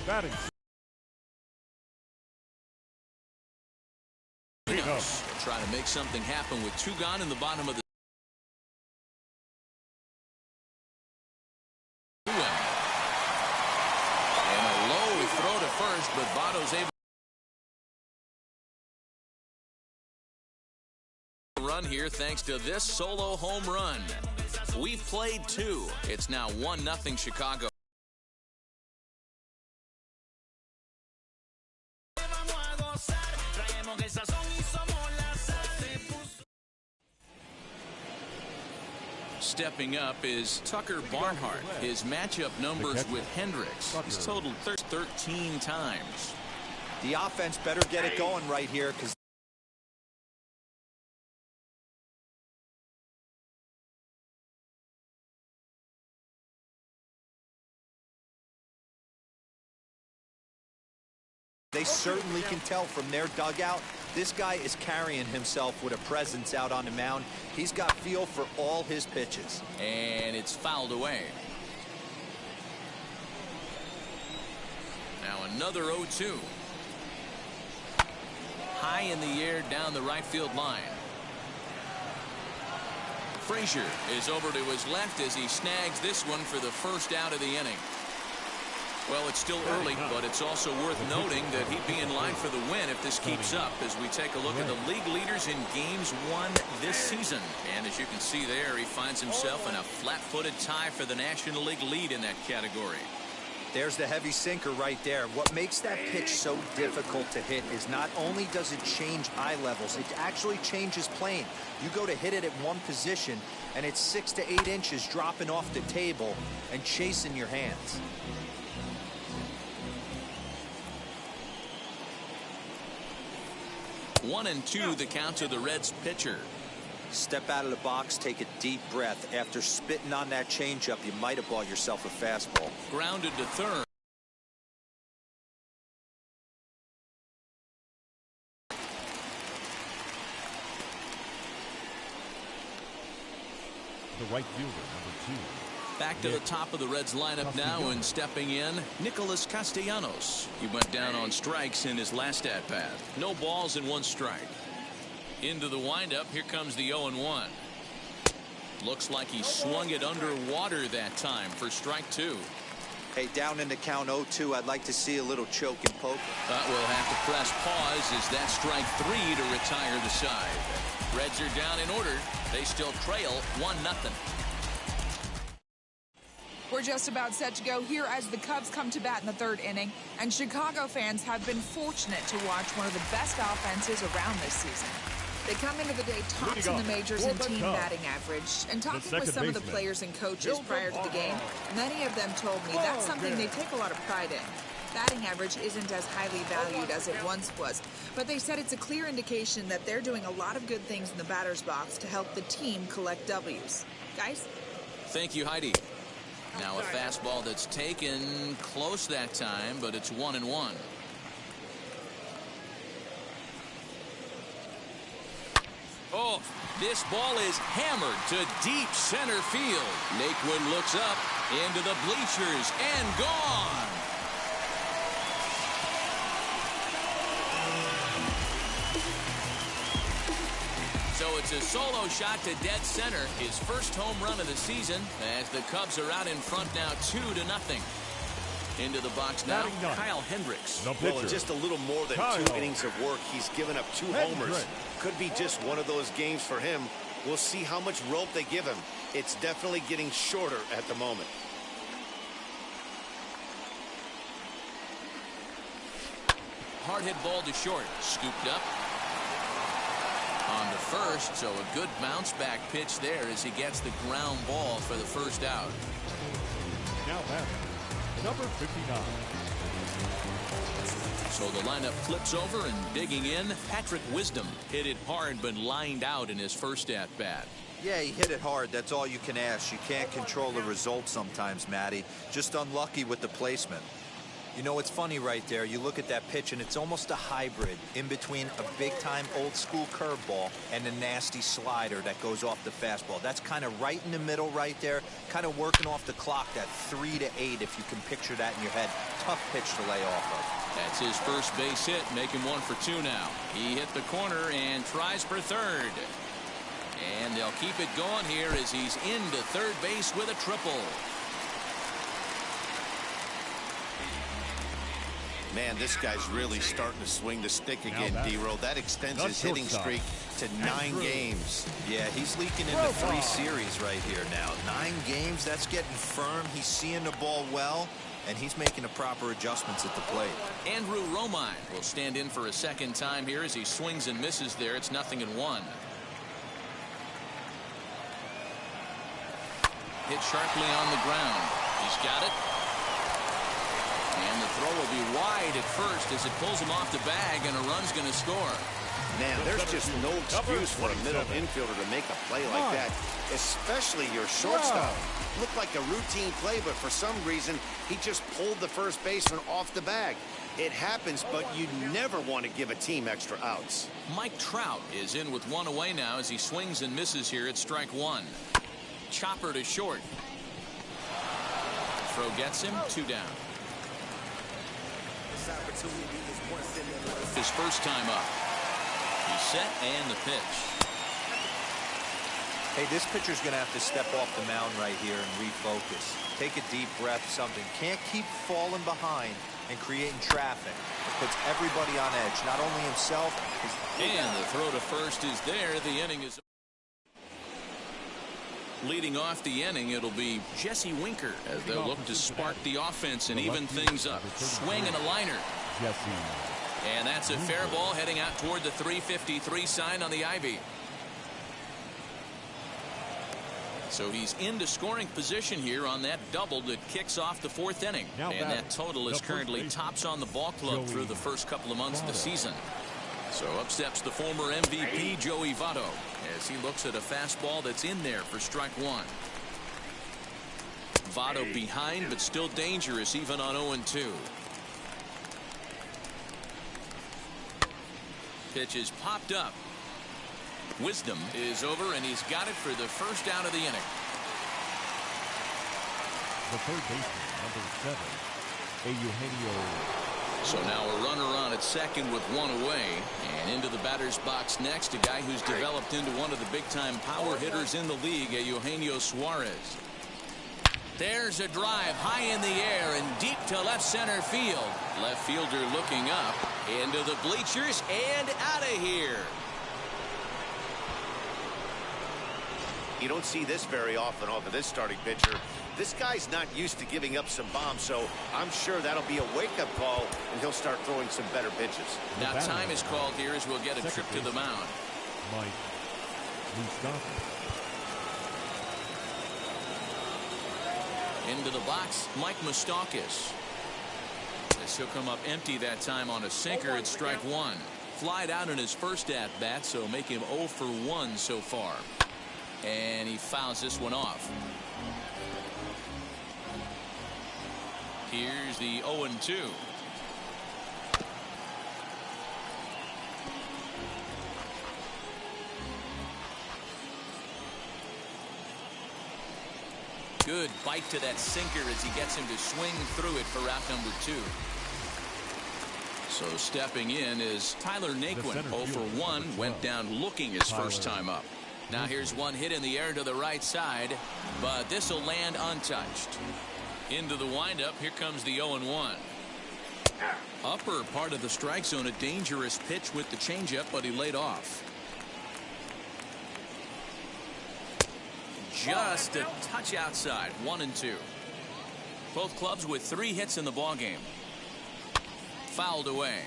Batting. Trying to make something happen with 2 gone in the bottom of the and a low throw to first, but Votto's able to run here thanks to this solo home run. We've played 2. It's now 1-0 Chicago. Stepping up is Tucker Barnhart. His matchup numbers with Hendricks. He's totaled 13 times. The offense better get it going right here because they certainly can tell from their dugout. This guy is carrying himself with a presence out on the mound. He's got feel for all his pitches. And it's fouled away. Now another 0-2. High in the air down the right field line. Frazier is over to his left as he snags this one for the first out of the inning. Well, it's still early, but it's also worth noting that he'd be in line for the win if this keeps up as we take a look at the league leaders in games won this season. And as you can see there, he finds himself in a flat-footed tie for the National League lead in that category. There's the heavy sinker right there. What makes that pitch so difficult to hit is not only does it change eye levels, it actually changes plane. You go to hit it at one position, and it's 6 to 8 inches dropping off the table and chasing your hands. One and two, the count to the Reds pitcher. Step out of the box, take a deep breath. After spitting on that changeup, you might have bought yourself a fastball. Grounded to third. The right fielder, number 2. Back to the top of the Reds lineup now, and stepping in, Nicholas Castellanos. He went down on strikes in his last at-bat. No balls and 1 strike. Into the windup, here comes the 0-1. Looks like he swung it underwater that time for strike 2. Hey, down in the count 0-2, I'd like to see a little choke and poke. But we'll have to press pause as that strike 3 to retire the side. Reds are down in order. They still trail 1-0. We're just about set to go here as the Cubs come to bat in the 3rd inning, and Chicago fans have been fortunate to watch one of the best offenses around this season. They come into the day tops in the majors in team batting average, and talking with some of the players and coaches prior to the game, many of them told me that's something they take a lot of pride in. Batting average isn't as highly valued as it once was, but they said it's a clear indication that they're doing a lot of good things in the batter's box to help the team collect W's. Guys? Thank you, Heidi. Now a fastball that's taken close that time, but it's 1-1. Oh, this ball is hammered to deep center field. Lakewood looks up into the bleachers and gone. So it's a solo shot to dead center, his first home run of the season, as the Cubs are out in front now 2-0. Into the box now, Kyle Hendricks. Well, in just a little more than 2 innings of work, he's given up 2 homers. Could be just one of those games for him. We'll see how much rope they give him. It's definitely getting shorter at the moment. Hard hit ball to short, scooped up. On the first, so a good bounce back pitch there as he gets the ground ball for the first out. Now batting, number 59. So the lineup flips over, and digging in, Patrick Wisdom hit it hard but lined out in his first at bat. Yeah, he hit it hard. That's all you can ask. You can't control the result sometimes, Matty. Just unlucky with the placement. You know, it's funny right there. You look at that pitch, and it's almost a hybrid in between a big-time old-school curveball and a nasty slider that goes off the fastball. That's kind of right in the middle right there, kind of working off the clock, that 3 to 8, if you can picture that in your head. Tough pitch to lay off of. That's his first base hit, making 1 for 2 now. He hit the corner and tries for third. And they'll keep it going here as he's into third base with a triple. Man, this guy's really starting to swing the stick again, D-Row. That extends his hitting streak to 9 games. Yeah, he's leaking into 3 series right here now. 9 games, that's getting firm. He's seeing the ball well, and he's making the proper adjustments at the plate. Andrew Romine will stand in for a second time here as he swings and misses there. It's 0-1. Hit sharply on the ground. He's got it. And the throw will be wide at first as it pulls him off the bag, and a run's going to score. Man, there's just no excuse for a middle infielder to make a play like that, especially your shortstop. Looked like a routine play, but for some reason, he just pulled the first baseman off the bag. It happens, but you never want to give a team extra outs. Mike Trout is in with 1 away now as he swings and misses here at strike 1. Chopper to short. Throw gets him, 2 down. His first time up. He's set and the pitch. Hey, this pitcher's going to have to step off the mound right here and refocus. Take a deep breath, something. Can't keep falling behind and creating traffic. It puts everybody on edge, not only himself. And the throw to first is there. The inning is leading off the inning. It'll be Jesse Winker as they'll look to spark the offense and even things up. Swing and a liner. And that's a fair ball heading out toward the 353 sign on the Ivy. So he's into scoring position here on that double that kicks off the 4th inning. And that total is currently tops on the ball club through the first couple of months of the season. So up steps the former MVP Joey Votto as he looks at a fastball that's in there for strike 1. Votto behind, but still dangerous even on 0-2. Pitch is popped up. Wisdom is over, and he's got it for the first out of the inning. The third baseman, number 7, Eugenio. So now a runner on at second with 1 away, and into the batter's box next, a guy who's developed into one of the big-time power hitters in the league, Eugenio Suarez. There's a drive high in the air and deep to left center field. Left fielder looking up into the bleachers and out of here. You don't see this very often off of this starting pitcher. This guy's not used to giving up some bombs, so I'm sure that'll be a wake-up call, and he'll start throwing some better pitches. Now time is called here as we'll get a trip to the mound. Mike Moustakas. Into the box, Mike Moustakas. As he'll come up empty that time on a sinker at strike 1. Flied out in his first at-bat, so make him 0 for 1 so far. And he fouls this one off. Here's the 0-2. Good bite to that sinker as he gets him to swing through it for out number 2. So stepping in is Tyler Naquin. 0 for 1, went down looking his first time up. Now here's one hit in the air to the right side, but this will land untouched. Into the windup, here comes the 0-1. Upper part of the strike zone, a dangerous pitch with the changeup, but he laid off. Just a touch outside, 1-2. Both clubs with 3 hits in the ballgame. Fouled away.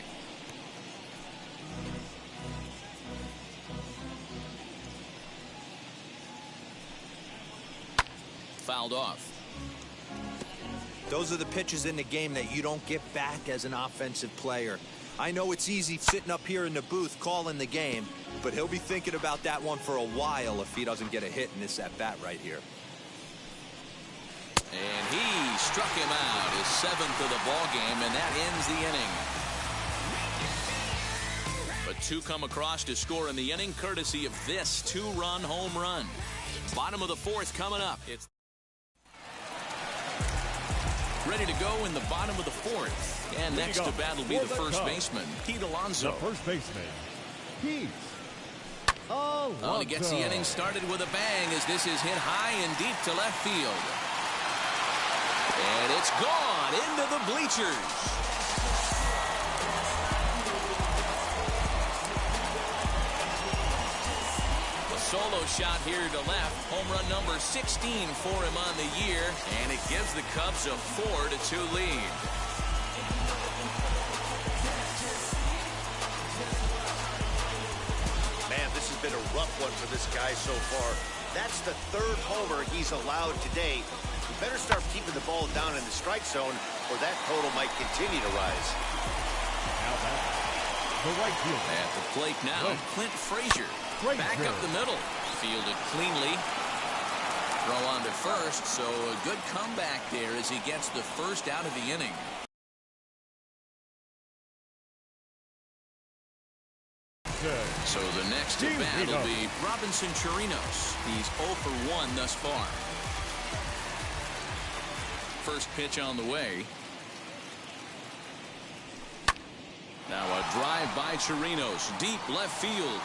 Fouled off. Those are the pitches in the game that you don't get back as an offensive player. I know it's easy sitting up here in the booth calling the game, but he'll be thinking about that one for a while if he doesn't get a hit in this at-bat right here. And he struck him out, his 7th of the ball game, and that ends the inning. But 2 come across to score in the inning, courtesy of this 2-run home run. Bottom of the 4th coming up. It's ready to go in the bottom of the 4th. And next to bat will be the first baseman, Pete Alonso. The first baseman, Pete. Oh, he gets the inning started with a bang as this is hit high and deep to left field. And it's gone into the bleachers. A solo shot here to left. Home run number 16 for him on the year. And it gives the Cubs a 4-2 lead. Man, this has been a rough one for this guy so far. That's the 3rd homer he's allowed today. He better start keeping the ball down in the strike zone, or that total might continue to rise. Now back. The right field. At the plate now, Clint Frazier. Back up the middle. Fielded cleanly. Throw on to first, so a good comeback there as he gets the first out of the inning. So the next to bat will be Robinson Chirinos. He's 0 for 1 thus far. First pitch on the way. Now a drive by Chirinos, deep left field.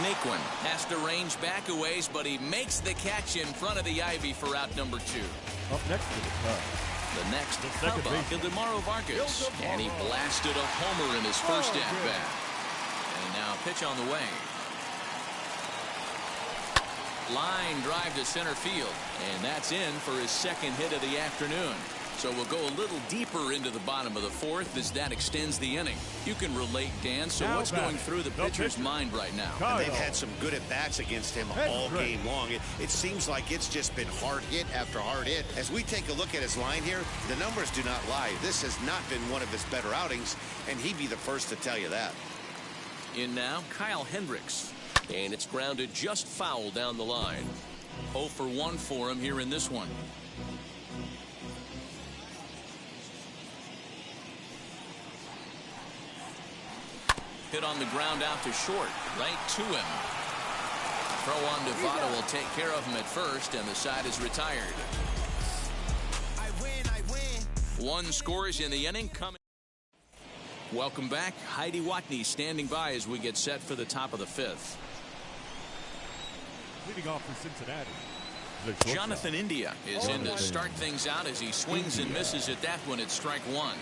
Naquin has to range back a ways, but he makes the catch in front of the ivy for out number 2. Up next to the Cubs. The next Cub up, Ildemaro Vargas. And he blasted a homer in his first at-bat. And now pitch on the way. Line drive to center field. And that's in for his 2nd hit of the afternoon. So we'll go a little deeper into the bottom of the 4th as that extends the inning. You can relate, Dan. So what's going through the pitcher's mind right now? And they've had some good at-bats against him all game long. It seems like it's just been hard hit after hard hit. As we take a look at his line here, the numbers do not lie. This has not been one of his better outings, and he'd be the first to tell you that. In now, Kyle Hendricks. And it's grounded just foul down the line. 0 for 1 for him here in this one. Hit on the ground out to short, right to him. Throw on to Votto will take care of him at first, and the side is retired. I win. 1 scores in the inning coming. Welcome back. Heidi Watney standing by as we get set for the top of the 5th. Leading off for Cincinnati. Jonathan India is in to start things out as he swings and misses at that one at strike 1.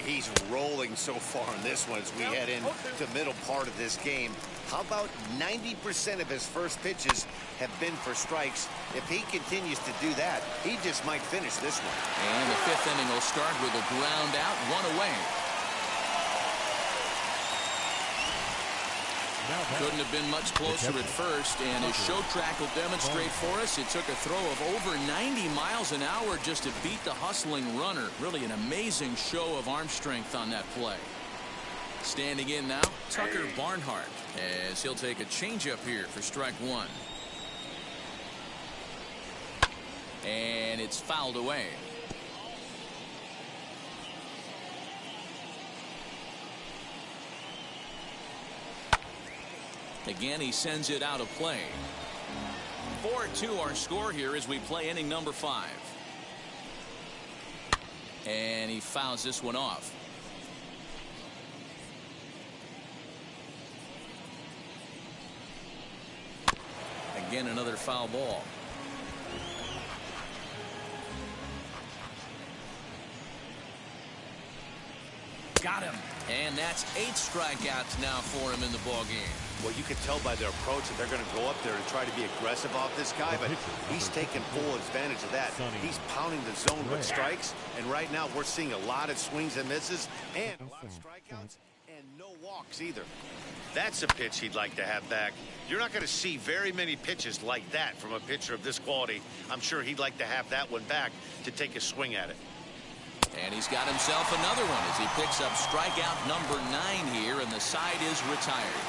He's rolling so far in this one as we head into the middle part of this game. How about 90% of his first pitches have been for strikes? If he continues to do that, he just might finish this one. And the 5th inning will start with a ground out, 1 away. Couldn't have been much closer at first, and his show track will demonstrate for us it took a throw of over 90 miles an hour just to beat the hustling runner. Really an amazing show of arm strength on that play. Standing in now, Tucker Barnhart, as he'll take a changeup here for strike 1. And it's fouled away. Again, he sends it out of play. 4-2 our score here as we play inning number 5. And he fouls this one off. Again, another foul ball. Got him. And that's 8 strikeouts now for him in the ball game. Well, you can tell by their approach that they're going to go up there and try to be aggressive off this guy, but he's taking full advantage of that. He's pounding the zone with strikes, and right now we're seeing a lot of swings and misses and a lot of strikeouts and no walks either. That's a pitch he'd like to have back. You're not going to see very many pitches like that from a pitcher of this quality. I'm sure he'd like to have that one back to take a swing at it. And he's got himself another one as he picks up strikeout number 9 here, and the side is retired.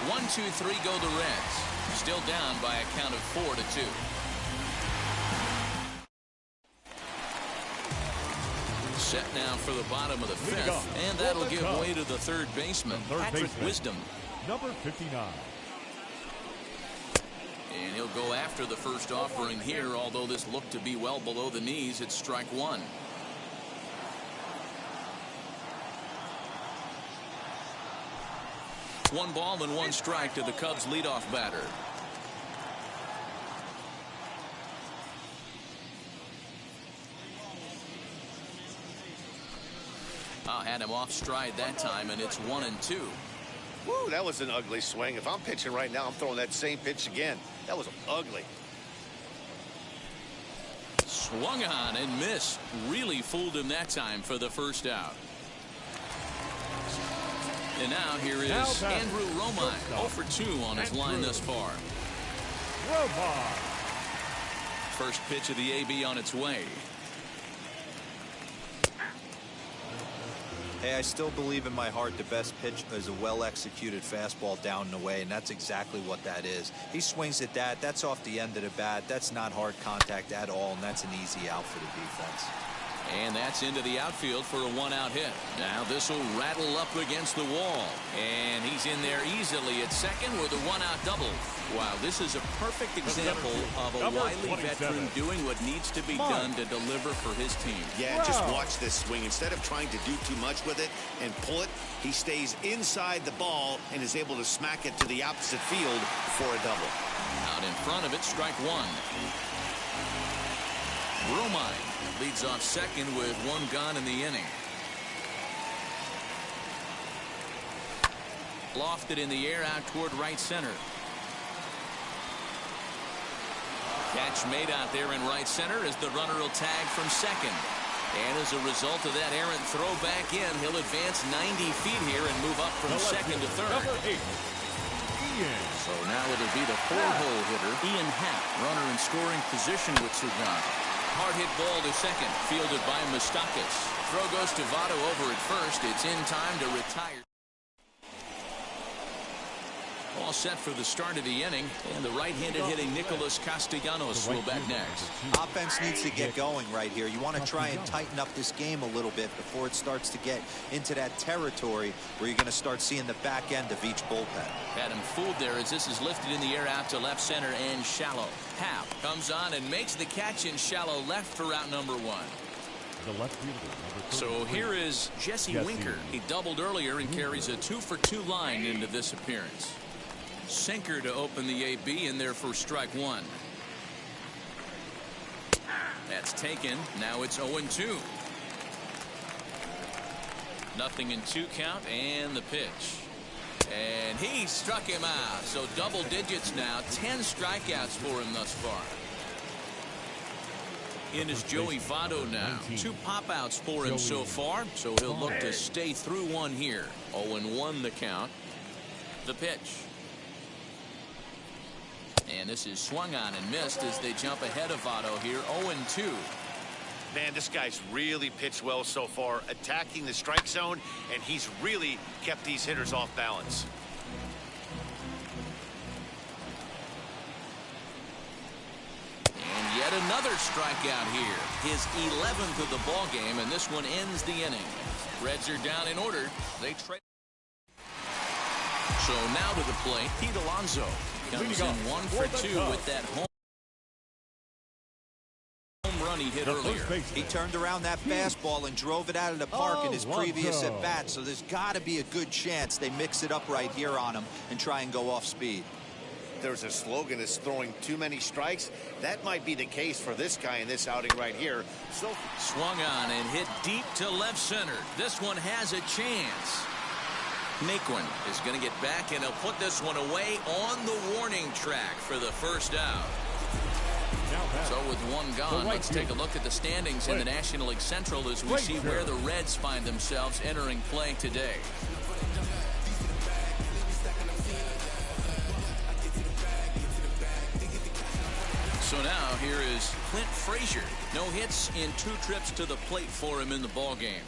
1-2-3 go the Reds. Still down by a count of 4-2. Set now for the bottom of the fifth, and that'll give way to the third baseman, Patrick Wisdom. Number 59. And he'll go after the first offering here, although this looked to be well below the knees. It's strike one. One ball and one strike to the Cubs leadoff batter. Had him off stride that time, and it's 1-2. Woo, that was an ugly swing. If I'm pitching right now, I'm throwing that same pitch again. That was ugly. Swung on and missed. Really fooled him that time for the first out. And now here is Andrew Romine, 0 for 2 on his line thus far. Romine. First pitch of the AB on its way. Hey, I still believe in my heart the best pitch is a well-executed fastball down and away, and that's exactly what that is. He swings at that. That's off the end of the bat. That's not hard contact at all, and that's an easy out for the defense. And that's into the outfield for a one-out hit. Now this will rattle up against the wall. And he's in there easily at second with a one-out double. Wow, this is a perfect example of a wily veteran doing what needs to be done to deliver for his team. Yeah, just watch this swing. Instead of trying to do too much with it and pull it, he stays inside the ball and is able to smack it to the opposite field for a double. Out in front of it, strike one. Romine leads off second with one gone in the inning. Lofted in the air out toward right center. Catch made out there in right center as the runner will tag from second. And as a result of that errant throw back in, he'll advance 90 feet here and move up from second to third. Number 8. Ian. So now it'll be the four-hole hitter, Ian Happ, runner in scoring position with Sugan. Hard hit ball to second, fielded by Moustakas. Throw goes to Votto over at first. It's in time to retire. All set for the start of the inning, and the right-handed hitting Nicholas Castellanos will bat next. Offense needs to get going right here. You want to try and tighten up this game a little bit before it starts to get into that territory where you're going to start seeing the back end of each bullpen. Had him fooled there as this is lifted in the air out to left center and shallow. Happ comes on and makes the catch in shallow left for out number one. The left fielder, so here is Jesse Winker. He doubled earlier and carries a 2-for-2 line into this appearance. Sinker to open the AB in there for strike one. That's taken. Now it's 0-2. Nothing in 2 count and the pitch. And he struck him out. So double digits now. 10 strikeouts for him thus far. In is Joey Votto now. 2 pop-outs for him so far. So he'll look to stay through one here. 0-1 the count. The pitch. And this is swung on and missed as they jump ahead of Votto here. 0-2. Man, this guy's really pitched well so far, attacking the strike zone, and he's really kept these hitters off balance. And yet another strikeout here. His 11th of the ball game, and this one ends the inning. Reds are down in order. They trade. So now to the plate, Pete Alonso comes in 1 for 2 with that home run he hit earlier. He turned around that fastball and drove it out of the park in his previous at bat, so there's got to be a good chance they mix it up right here on him and try and go off speed. There's a slogan that's throwing too many strikes. That might be the case for this guy in this outing right here. So swung on and hit deep to left center. This one has a chance. Naquin is going to get back, and he'll put this one away on the warning track for the first out. So with one gone, let's take a look at the standings in the National League Central as we see where the Reds find themselves entering play today. So now here is Clint Frazier. No hits in 2 trips to the plate for him in the ballgame.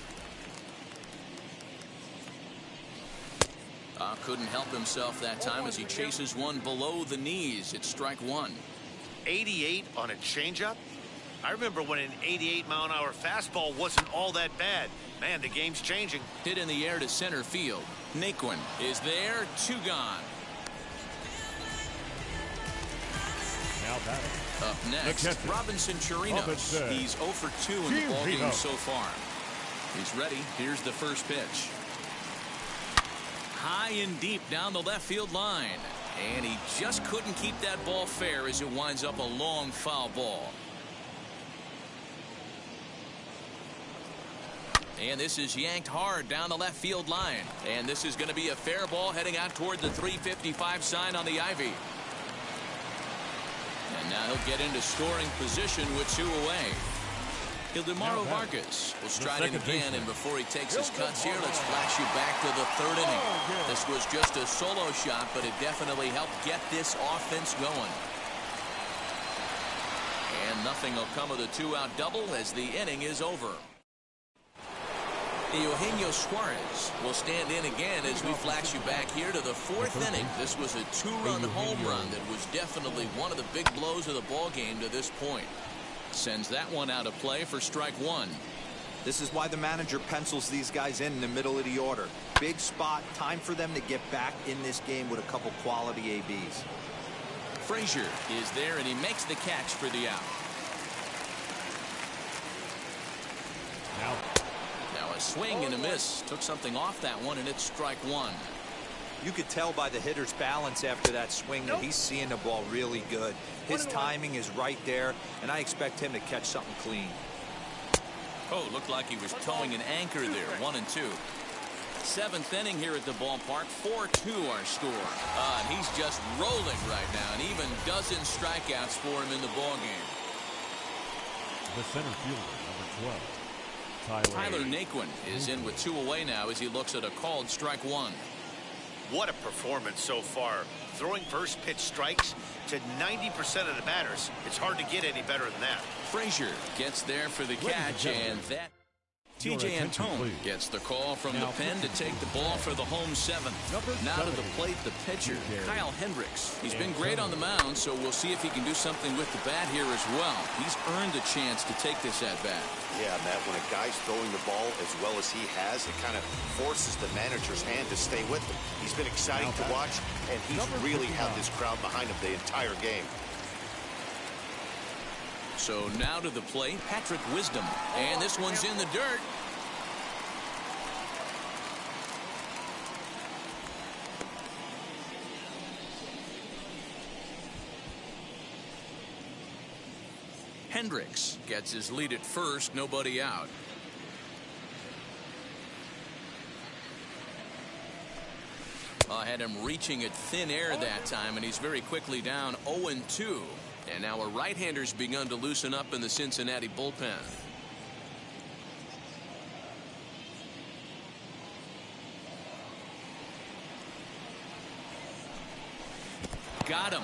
Couldn't help himself that time as he chases one below the knees. It's strike one. 88 on a changeup. I remember when an 88-mile-an-hour fastball wasn't all that bad. Man, the game's changing. Hit in the air to center field. Naquin is there, 2 gone. Now batting. Up next, Robinson Chirinos. He's 0 for 2 in the ballgame so far. He's ready. Here's the first pitch. High and deep down the left field line. And he just couldn't keep that ball fair as it winds up a long foul ball. And this is yanked hard down the left field line. And this is going to be a fair ball heading out toward the 355 sign on the ivy. And now he'll get into scoring position with 2 away. Ildemaro Vargas will stride in again, and before he takes his cuts here, let's flash you back to the 3rd inning. This was just a solo shot, but it definitely helped get this offense going. And nothing will come of the 2-out double as the inning is over. Eugenio Suarez will stand in again as we flash you back here to the 4th inning. This was a 2-run home run that was definitely one of the big blows of the ball game to this point. Sends that one out of play for strike 1. This is why the manager pencils these guys in the middle of the order. Big spot, time for them to get back in this game with a couple quality ABs. Frazier is there, and he makes the catch for the out. Now a swing and a miss. Took something off that one, and it's strike 1. You could tell by the hitter's balance after that swing that he's seeing the ball really good. His timing is right there, and I expect him to catch something clean. Oh, looked like he was towing an anchor there. 1 and 2. 7th inning here at the ballpark. 4-2 our score. And he's just rolling right now, and even dozen strikeouts for him in the ballgame. The center fielder, number 12. Tyler Naquin is in with 2 away now as he looks at a called strike 1. What a performance so far. Throwing first pitch strikes to 90% of the batters. It's hard to get any better than that. Frazier gets there for the catch, and that T.J. Antone gets the call from the pen to take the ball for the home 7th. Now to the plate, the pitcher, Kyle Hendricks. He's been great on the mound, so we'll see if he can do something with the bat here as well. He's earned a chance to take this at-bat. Yeah, Matt, when a guy's throwing the ball as well as he has, it kind of forces the manager's hand to stay with him. He's been exciting to watch, and he's really had this crowd behind him the entire game. So now to the plate, Patrick Wisdom. And this one's in the dirt. Hendricks gets his lead at first, nobody out. Had him reaching at thin air that time, and he's very quickly down 0-2. And now a right-hander's begun to loosen up in the Cincinnati bullpen. Got him.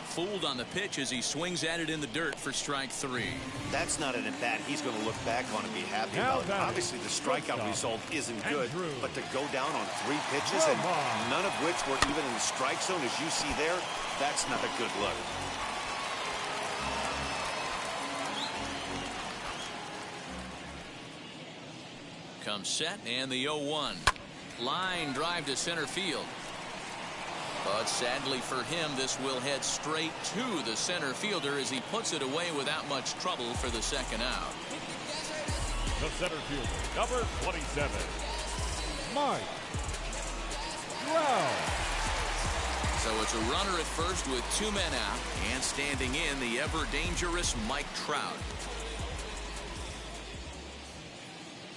Fooled on the pitch as he swings at it in the dirt for strike 3. That's not an at-bat he's going to look back on and be happy about. Obviously, the strikeout result isn't good, but to go down on 3 pitches and none of which were even in the strike zone, as you see there, that's not a good look. Comes set, and the 0-1. Line drive to center field. But sadly for him, this will head straight to the center fielder as he puts it away without much trouble for the 2nd out. The center fielder, number 27, Mike Trout. So it's a runner at first with 2 men out, and standing in the ever-dangerous Mike Trout.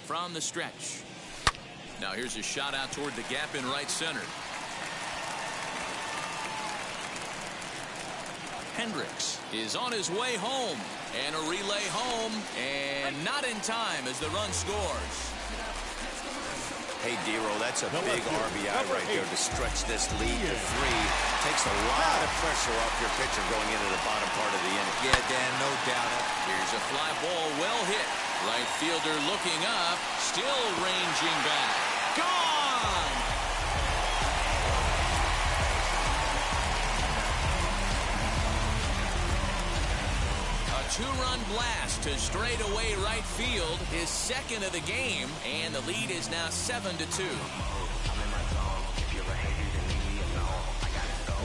From the stretch. Now here's a shot out toward the gap in right center. Hendricks is on his way home, and a relay home, and not in time as the run scores. Hey, Dero, that's a big RBI right there to stretch this lead to 3. Takes a lot of pressure off your pitcher going into the bottom part of the inning. Yeah, Dan, no doubt. Here's a fly ball, well hit. Right fielder looking up, still ranging back. Gone! A A two-run blast to straightaway right field, his second of the game, and the lead is now 7-2.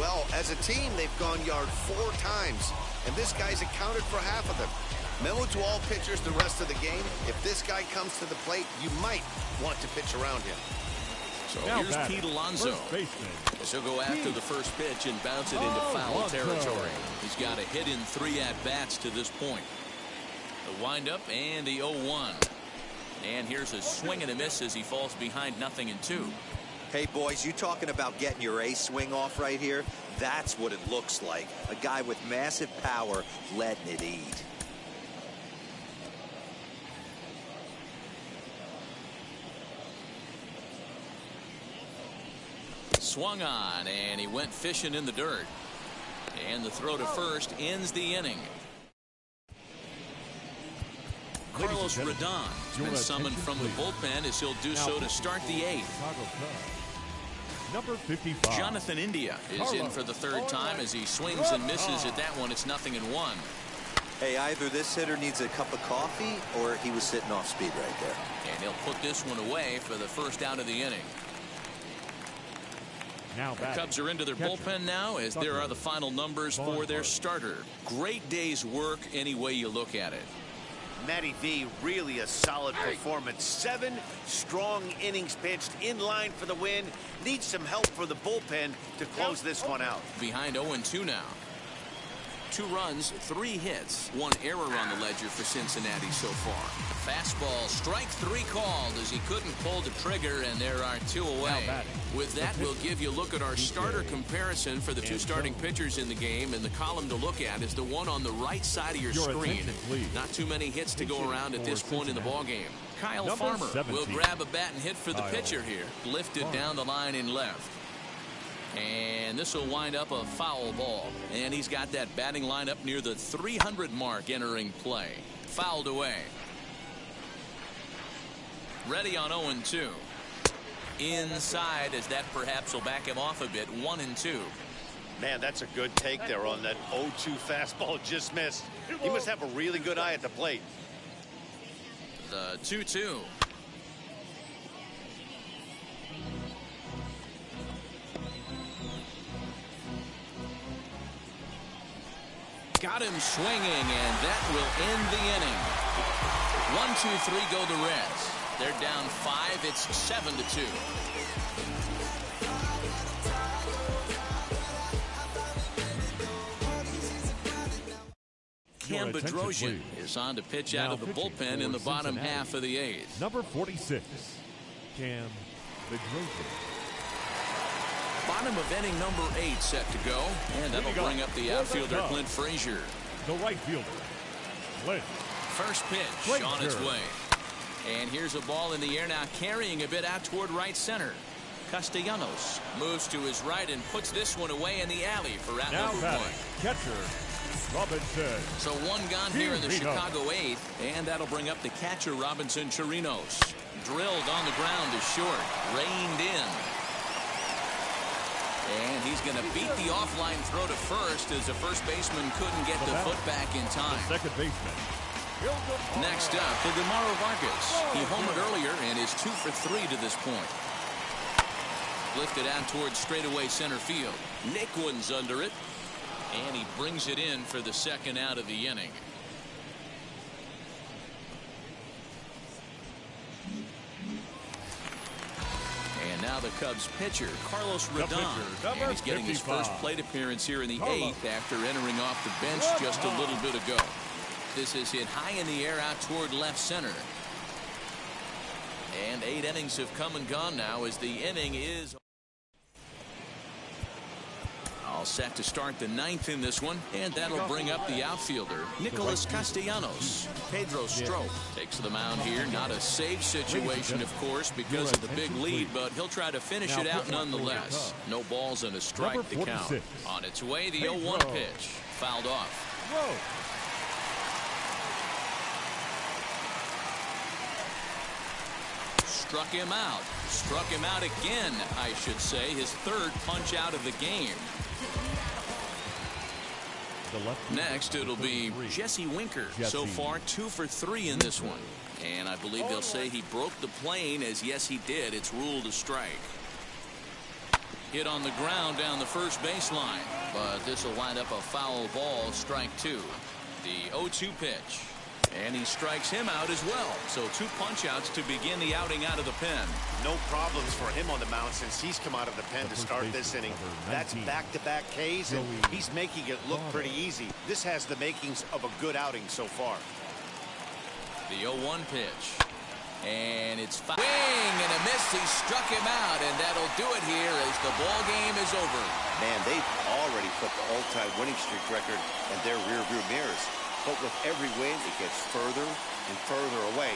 Well, as a team, they've gone yard 4 times, and this guy's accounted for half of them. Memo to all pitchers the rest of the game. If this guy comes to the plate, you might want to pitch around him. So now here's Pete Alonso. He'll go after the first pitch and bounce it into foul territory. He's got a hit in 3 at-bats to this point. The windup and the 0-1. And here's a swing and a miss as he falls behind 0-2. Hey, boys, you talking about getting your ace swing off right here? That's what it looks like. A guy with massive power letting it eat. Swung on, and he went fishing in the dirt. And the throw to first ends the inning. Carlos Rodon has been summoned from the bullpen as he'll do so to start the 8th. Number 55. Jonathan India is in for the 3rd time as he swings and misses at that one. It's 0-1. Hey, either this hitter needs a cup of coffee or he was sitting off speed right there. And he'll put this one away for the first out of the inning. The Cubs are into their bullpen now as there are the final numbers for their starter. Great day's work any way you look at it. Matty V, really a solid performance. 7 strong innings pitched, in line for the win. Needs some help for the bullpen to close this one out. Behind 0-2 now. 2 runs, 3 hits, 1 error on the ledger for Cincinnati so far. Fastball, strike 3 called as he couldn't pull the trigger, and there are 2 away. With that, we'll give you a look at our starter comparison for the 2 starting pitchers in the game, and the column to look at is the one on the right side of your screen. Not too many hits to go around at this point in the ballgame. Kyle Farmer will grab a bat and hit for the pitcher here. Lifted down the line in left. And this will wind up a foul ball. And he's got that batting lineup near the 300 mark entering play. Fouled away. Ready on 0-2. Inside as that perhaps will back him off a bit. 1-2. Man, that's a good take there on that 0-2 fastball just missed. He must have a really good eye at the plate. The 2-2. Got him swinging, and that will end the inning. 1-2-3 go the Reds. They're down 5. It's 7-2. Cam Bedrosian is on to pitch out of the bullpen in the bottom half of the 8th. Number 46, Cam Bedrosian. Bottom of inning number 8 set to go, and that'll bring up the outfielder Clint Frazier. The right fielder, Clint. First pitch on its way. And here's a ball in the air now, carrying a bit out toward right center. Castellanos moves to his right and puts this one away in the alley for out number 1. Catcher Robinson. So 1 gone here in the Chicago 8th, and that'll bring up the catcher Robinson Chirinos. Drilled on the ground to short, reined in. And he's going to beat the offline throw to first as the first baseman couldn't get the foot back in time. The second baseman. Next up, Vladimir Vargas. He homered earlier and is 2 for 3 to this point. Lifted out towards straightaway center field. Naquin's under it. And he brings it in for the second out of the inning. And now the Cubs pitcher, Carlos Rodon. And he's getting his first plate appearance here in the 8th after entering off the bench just a little bit ago. This is hit high in the air out toward left center. And 8 innings have come and gone now as the inning is all set to start the 9th in this one, and that'll bring up the outfielder Nicholas Castellanos. Pedro Strop takes the mound here. Not a safe situation, of course, because of the big lead, but he'll try to finish it out nonetheless. No balls and a strike to count. On its way, the 0-1 pitch fouled off. Struck him out. Struck him out again, I should say. His 3rd punch out of the game. Next, it'll be Jesse Winker. So far, 2 for 3 in this one. And I believe they'll say he broke the plane, as yes, he did. It's ruled a strike. Hit on the ground down the first baseline. But this will wind up a foul ball, strike 2. The 0-2 pitch. And he strikes him out as well. So 2 punch-outs to begin the outing out of the pen. No problems for him on the mound since he's come out of the pen to start this inning. That's back-to-back Ks, and he's making it look pretty easy. This has the makings of a good outing so far. The 0-1 pitch. And it's swing and a miss. He struck him out, and that'll do it here as the ball game is over. Man, they've already put the all-time winning streak record in their rearview mirrors. But with every win, it gets further and further away.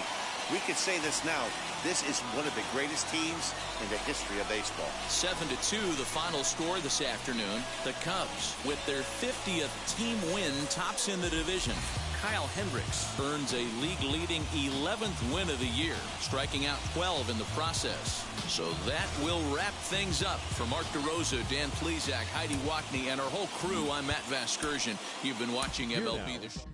We could say this now. This is one of the greatest teams in the history of baseball. 7-2, the final score this afternoon. The Cubs, with their 50th team win, tops in the division. Kyle Hendricks earns a league-leading 11th win of the year, striking out 12 in the process. So that will wrap things up. For Mark DeRosa, Dan Plesac, Heidi Watney, and our whole crew, I'm Matt Vasgersian. You've been watching MLB this.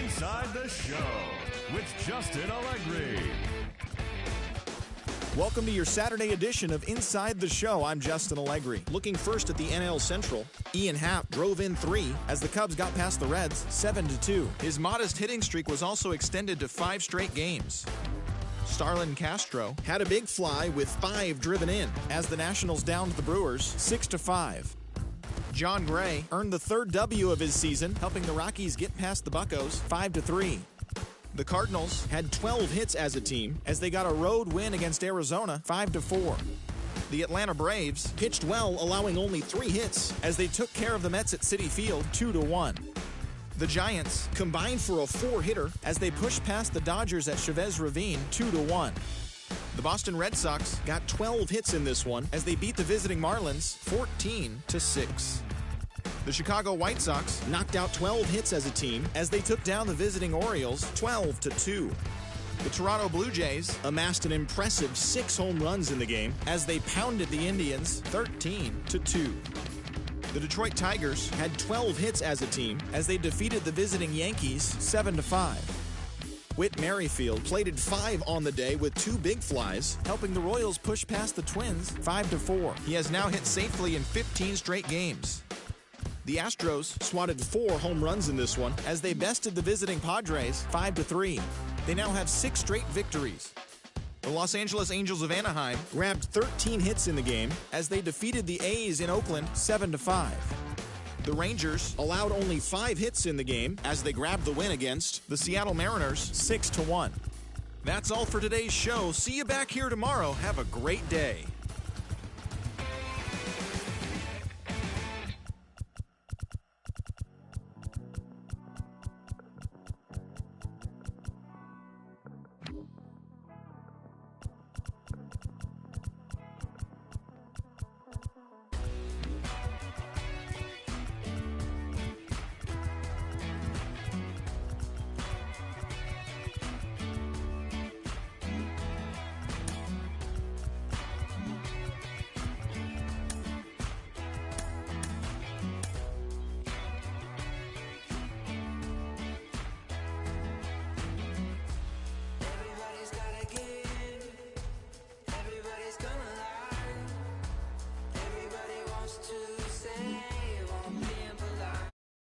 Inside the Show with Justin Allegri. Welcome to your Saturday edition of Inside the Show. I'm Justin Allegri. Looking first at the NL Central, Ian Happ drove in 3 as the Cubs got past the Reds 7-2. His modest hitting streak was also extended to 5 straight games. Starlin Castro had a big fly with 5 driven in as the Nationals downed the Brewers 6-5. John Gray earned the 3rd W of his season, helping the Rockies get past the Buccos 5-3. The Cardinals had 12 hits as a team as they got a road win against Arizona 5-4. The Atlanta Braves pitched well, allowing only 3 hits as they took care of the Mets at Citi Field 2-1. The Giants combined for a 4-hitter as they pushed past the Dodgers at Chavez Ravine 2-1. The Boston Red Sox got 12 hits in this one as they beat the visiting Marlins 14-6. The Chicago White Sox knocked out 12 hits as a team as they took down the visiting Orioles 12-2. The Toronto Blue Jays amassed an impressive 6 home runs in the game as they pounded the Indians 13-2. The Detroit Tigers had 12 hits as a team as they defeated the visiting Yankees 7-5. Whit Merrifield plated 5 on the day with 2 big flies, helping the Royals push past the Twins 5-4. He has now hit safely in 15 straight games. The Astros swatted 4 home runs in this one as they bested the visiting Padres 5-3. They now have 6 straight victories. The Los Angeles Angels of Anaheim grabbed 13 hits in the game as they defeated the A's in Oakland 7-5. The Rangers allowed only 5 hits in the game as they grabbed the win against the Seattle Mariners 6-1. That's all for today's show. See you back here tomorrow. Have a great day.